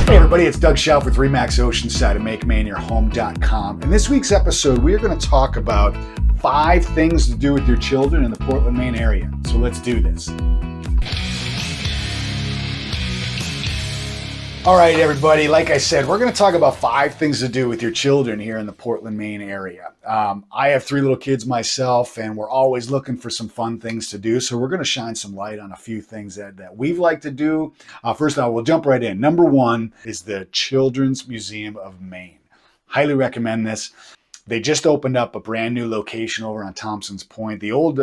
Hey everybody, it's Doug Schauf with Remax Oceanside at MakeMaineYourHome.com. In this week's episode, we are going to talk about 5 things to do with your children in the Portland, Maine area. So let's do this. All right, everybody, like I said, we're going to talk about 5 things to do with your children here in the Portland, Maine area. I have 3 little kids myself, and we're always looking for some fun things to do. So we're going to shine some light on a few things that we've liked to do. First of all, we'll jump right in. Number 1 is the Children's Museum of Maine. Highly recommend this. They just opened up a brand new location over on Thompson's Point. The old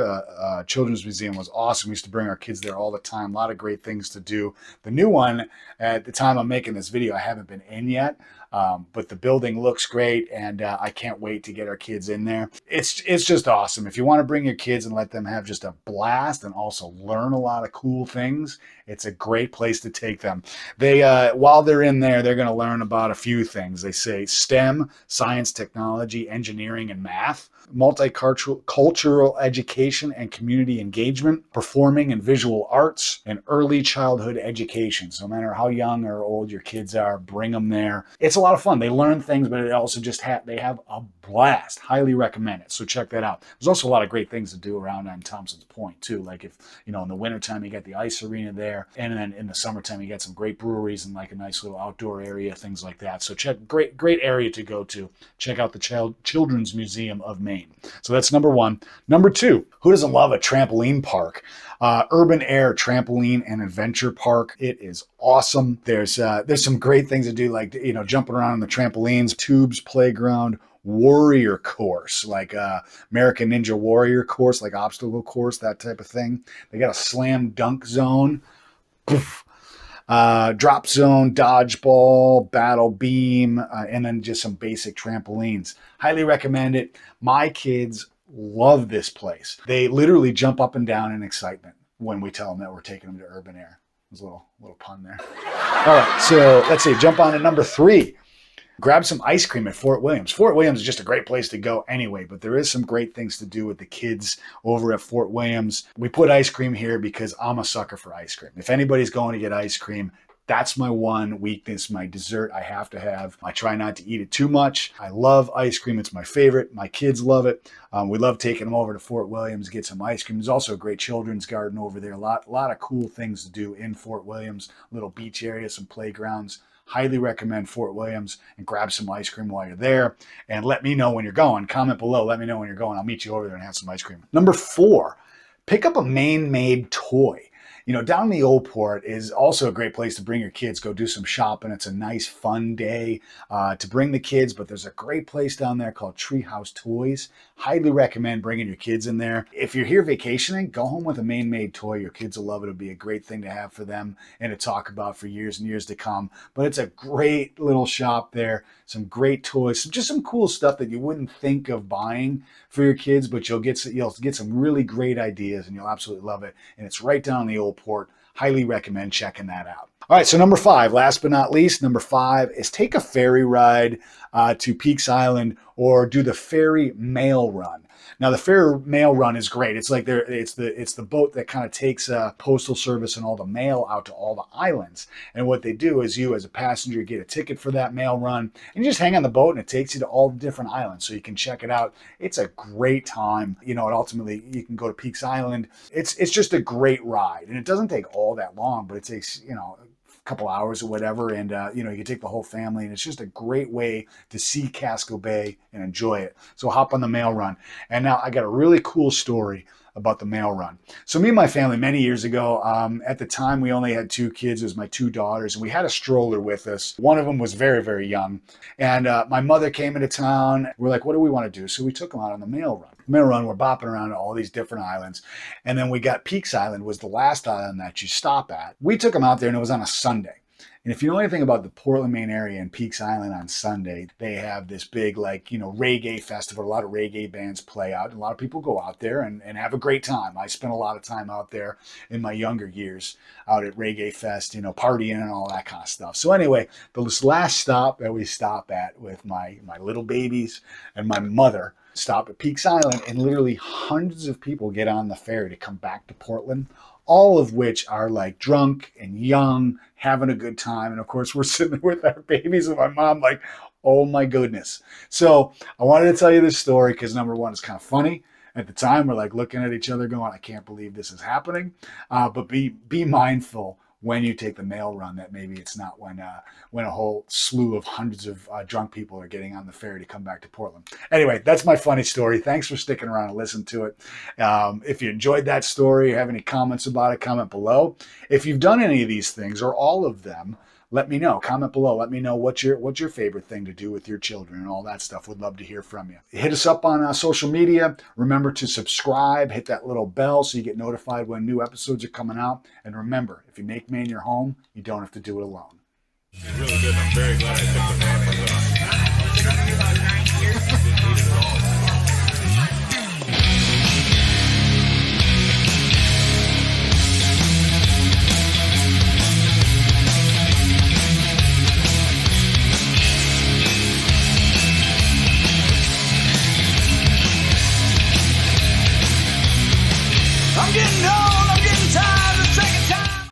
Children's Museum was awesome. We used to bring our kids there all the time. A lot of great things to do. The new one, at the time I'm making this video, I haven't been in yet, but the building looks great, and I can't wait to get our kids in there. It's just awesome. If you want to bring your kids and let them have just a blast and also learn a lot of cool things, it's a great place to take them. They while they're in there, they're going to learn about a few things. They say STEM, science, technology, engineering, and math, multicultural education and community engagement, performing and visual arts, and early childhood education. So no matter how young or old your kids are, bring them there. It's a lot of fun. They learn things, but it also just they have a blast. Highly recommend it. So check that out. There's also a lot of great things to do around on Thompson's Point too. Like if, in the wintertime, you got the ice arena there. And then in the summertime, you got some great breweries and like a nice little outdoor area, things like that. So great area to go to. Check out the Children's Museum of Maine. So that's number 1. Number 2, who doesn't love a trampoline park? Urban Air Trampoline and Adventure Park. It is awesome. There's some great things to do, like jumping around on the trampolines, tubes, playground, warrior course, like American Ninja Warrior course, like obstacle course, that type of thing. They got a slam dunk zone, drop zone, dodgeball, battle beam, and then just some basic trampolines. Highly recommend it. My kids love this place. They literally jump up and down in excitement when we tell them that we're taking them to Urban Air. There's a little pun there. All right, so let's see. Jump on to number 3. Grab some ice cream at Fort Williams. Fort Williams is just a great place to go anyway, but there is some great things to do with the kids over at Fort Williams. We put ice cream here because I'm a sucker for ice cream. If anybody's going to get ice cream, that's my one weakness, my dessert I have to have. I try not to eat it too much. I love ice cream. It's my favorite. My kids love it. We love taking them over to Fort Williams, get some ice cream. There's also a great children's garden over there. A lot of cool things to do in Fort Williams. Little beach area, some playgrounds. Highly recommend Fort Williams, and grab some ice cream while you're there. And let me know when you're going. Comment below. Let me know when you're going. I'll meet you over there and have some ice cream. Number 4, pick up a Maine-made toy. Down in the Old Port is also a great place to bring your kids, go do some shopping. It's a nice, fun day to bring the kids, but there's a great place down there called TreeHouse Toys. Highly recommend bringing your kids in there. If you're here vacationing, go home with a Maine-made toy. Your kids will love it. It'll be a great thing to have for them and to talk about for years and years to come. But it's a great little shop there. Some great toys, just some cool stuff that you wouldn't think of buying for your kids, but you'll get some really great ideas, and you'll absolutely love it. And it's right down in the Old Port. Highly recommend checking that out. All right, so number 5, last but not least, number 5 is take a ferry ride to Peaks Island or do the ferry mail run. Now, the ferry mail run is great. It's like it's the boat that kind of takes postal service and all the mail out to all the islands. And what they do is you, as a passenger, get a ticket for that mail run, and you just hang on the boat, and it takes you to all the different islands, so you can check it out. It's a great time. And ultimately, you can go to Peaks Island. It's just a great ride, and it doesn't take all that long, but it takes couple hours or whatever, and you can take the whole family, and it's just a great way to see Casco Bay and enjoy it. So hop on the mail run. And now I got a really cool story about the mail run. So me and my family many years ago, at the time we only had 2 kids. It was my 2 daughters, and we had a stroller with us. One of them was very, very young, and my mother came into town. We're like, what do we want to do? So we took them out on the mail run. We're bopping around to all these different islands, and then we got Peaks Island was the last island that you stop at. We took them out there, and it was on a Sunday. And if you know anything about the Portland, Maine area and Peaks Island on Sunday, they have this big, reggae festival. A lot of reggae bands play out. And a lot of people go out there and have a great time. I spent a lot of time out there in my younger years out at Reggae Fest, partying and all that kind of stuff. So anyway, this last stop that we stop at with my little babies and my mother stop at Peaks Island, and literally hundreds of people get on the ferry to come back to Portland, all of which are like drunk and young, having a good time. And of course, we're sitting there with our babies and my mom like, oh my goodness. So I wanted to tell you this story because number one, it's kind of funny. At the time, we're like looking at each other going, I can't believe this is happening. But be mindful when you take the mail run that maybe it's not when a whole slew of hundreds of drunk people are getting on the ferry to come back to Portland. Anyway, that's my funny story. Thanks for sticking around and listening to it. If you enjoyed that story or have any comments about it, comment below. If you've done any of these things or all of them, let me know. Comment below. Let me know what's your favorite thing to do with your children and all that stuff. Would love to hear from you. Hit us up on social media. Remember to subscribe. Hit that little bell so you get notified when new episodes are coming out. And remember, if you make Maine your home, you don't have to do it alone. It's really good. I'm very glad I took the I'm getting old.